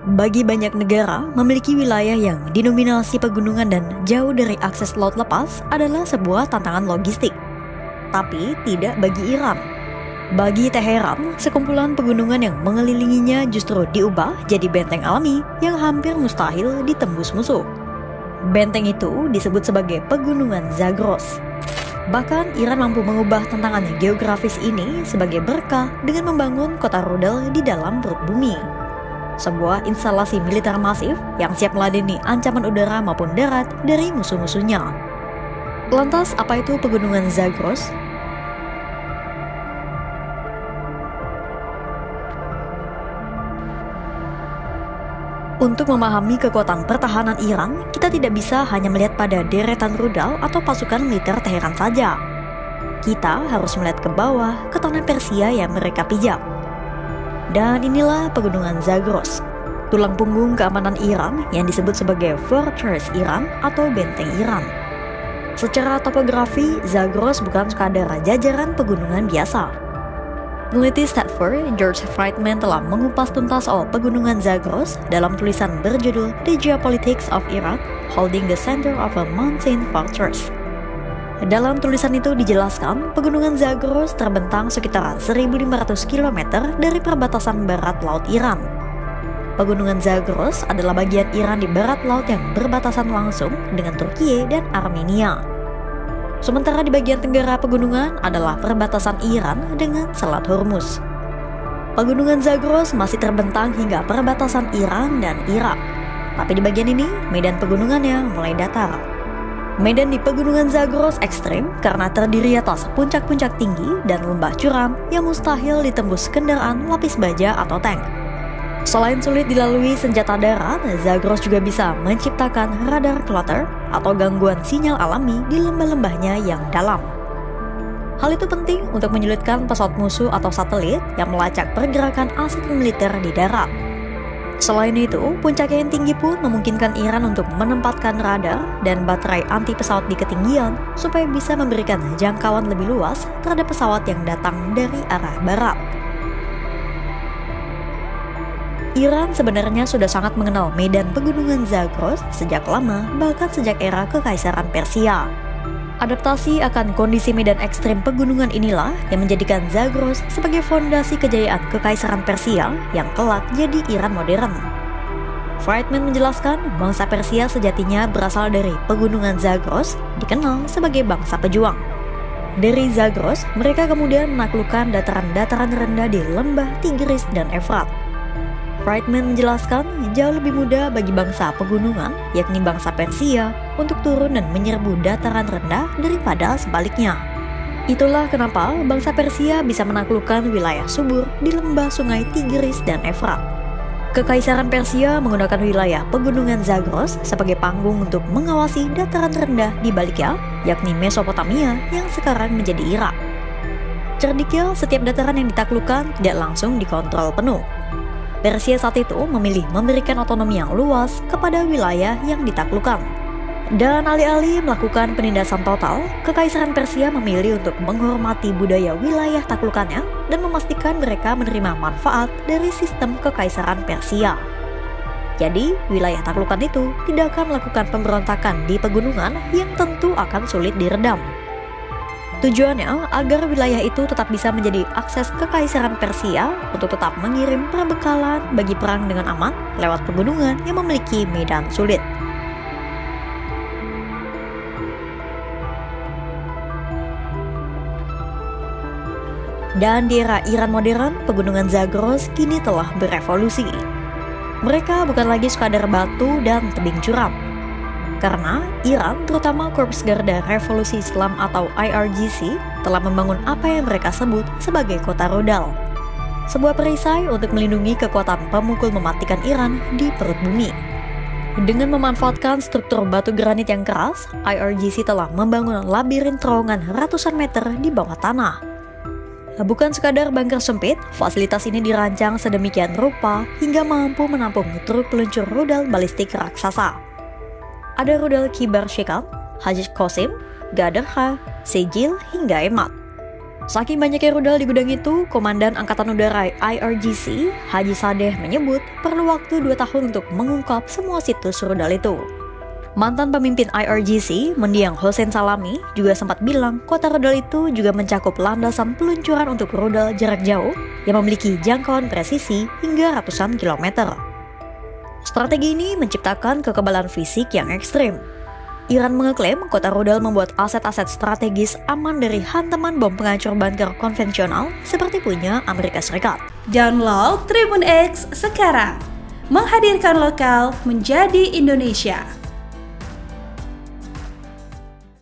Bagi banyak negara, memiliki wilayah yang dinominasi pegunungan dan jauh dari akses laut lepas adalah sebuah tantangan logistik. Tapi tidak bagi Iran. Bagi Teheran, sekumpulan pegunungan yang mengelilinginya justru diubah jadi benteng alami yang hampir mustahil ditembus musuh. Benteng itu disebut sebagai Pegunungan Zagros. Bahkan Iran mampu mengubah tantangan geografis ini sebagai berkah dengan membangun kota rudal di dalam perut bumi. Sebuah instalasi militer masif yang siap meladeni ancaman udara maupun darat dari musuh-musuhnya. Lantas, apa itu Pegunungan Zagros? Untuk memahami kekuatan pertahanan Iran, kita tidak bisa hanya melihat pada deretan rudal atau pasukan militer Teheran saja. Kita harus melihat ke bawah, ke tanah Persia yang mereka pijak. Dan inilah Pegunungan Zagros, tulang punggung keamanan Iran yang disebut sebagai Fortress Iran atau Benteng Iran. Secara topografi, Zagros bukan sekadar jajaran pegunungan biasa. Peneliti Stanford, George Friedman telah mengupas tuntas soal Pegunungan Zagros dalam tulisan berjudul The Geopolitics of Iran, Holding the Center of a Mountain Fortress. Dalam tulisan itu dijelaskan, Pegunungan Zagros terbentang sekitar 1.500 km dari perbatasan barat laut Iran. Pegunungan Zagros adalah bagian Iran di barat laut yang berbatasan langsung dengan Turkiye dan Armenia. Sementara di bagian tenggara pegunungan adalah perbatasan Iran dengan Selat Hormuz. Pegunungan Zagros masih terbentang hingga perbatasan Iran dan Irak. Tapi di bagian ini, medan pegunungannya mulai datar. Medan di Pegunungan Zagros ekstrim karena terdiri atas puncak-puncak tinggi dan lembah curam yang mustahil ditembus kendaraan lapis baja atau tank. Selain sulit dilalui senjata darat, Zagros juga bisa menciptakan radar clutter atau gangguan sinyal alami di lembah-lembahnya yang dalam. Hal itu penting untuk menyulitkan pesawat musuh atau satelit yang melacak pergerakan aset militer di darat. Selain itu, puncak yang tinggi pun memungkinkan Iran untuk menempatkan radar dan baterai anti pesawat di ketinggian supaya bisa memberikan jangkauan lebih luas terhadap pesawat yang datang dari arah barat. Iran sebenarnya sudah sangat mengenal medan Pegunungan Zagros sejak lama, bahkan sejak era Kekaisaran Persia. Adaptasi akan kondisi medan ekstrim pegunungan inilah yang menjadikan Zagros sebagai fondasi kejayaan Kekaisaran Persia yang kelak jadi Iran modern. Friedman menjelaskan, bangsa Persia sejatinya berasal dari Pegunungan Zagros, dikenal sebagai bangsa pejuang. Dari Zagros, mereka kemudian menaklukkan dataran-dataran rendah di lembah Tigris dan Efrat. Friedman menjelaskan, jauh lebih mudah bagi bangsa pegunungan, yakni bangsa Persia, untuk turun dan menyerbu dataran rendah daripada sebaliknya. Itulah kenapa bangsa Persia bisa menaklukkan wilayah subur di lembah sungai Tigris dan Efrat. Kekaisaran Persia menggunakan wilayah Pegunungan Zagros sebagai panggung untuk mengawasi dataran rendah di baliknya, yakni Mesopotamia yang sekarang menjadi Irak. Cerdiknya, setiap dataran yang ditaklukkan tidak langsung dikontrol penuh. Persia saat itu memilih memberikan otonomi yang luas kepada wilayah yang ditaklukkan. Dan alih-alih melakukan penindasan total, Kekaisaran Persia memilih untuk menghormati budaya wilayah taklukannya dan memastikan mereka menerima manfaat dari sistem Kekaisaran Persia. Jadi, wilayah taklukan itu tidak akan melakukan pemberontakan di pegunungan yang tentu akan sulit diredam. Tujuannya agar wilayah itu tetap bisa menjadi akses Kekaisaran Persia untuk tetap mengirim perbekalan bagi perang dengan aman lewat pegunungan yang memiliki medan sulit. Dan di era Iran modern, Pegunungan Zagros kini telah berevolusi. Mereka bukan lagi sekadar batu dan tebing curam. Karena Iran, terutama Korps Garda Revolusi Islam atau IRGC, telah membangun apa yang mereka sebut sebagai kota rudal. Sebuah perisai untuk melindungi kekuatan pemukul mematikan Iran di perut bumi. Dengan memanfaatkan struktur batu granit yang keras, IRGC telah membangun labirin terowongan ratusan meter di bawah tanah. Bukan sekadar bunker sempit, fasilitas ini dirancang sedemikian rupa hingga mampu menampung truk peluncur rudal balistik raksasa. Ada rudal Kibar Shikam, Hajj Qasim, Gadar Kha, Sejil hingga Emad. Saking banyaknya rudal di gudang itu, Komandan Angkatan Udara IRGC, Haji Sadeh menyebut perlu waktu 2 tahun untuk mengungkap semua situs rudal itu. Mantan pemimpin IRGC, Mendiang Hossein Salami, juga sempat bilang kota rudal itu juga mencakup landasan peluncuran untuk rudal jarak jauh yang memiliki jangkauan presisi hingga ratusan kilometer. Strategi ini menciptakan kekebalan fisik yang ekstrim. Iran mengeklaim kota rudal membuat aset-aset strategis aman dari hantaman bom penghancur bunker konvensional seperti punya Amerika Serikat. Download Tribun X sekarang, menghadirkan lokal menjadi Indonesia.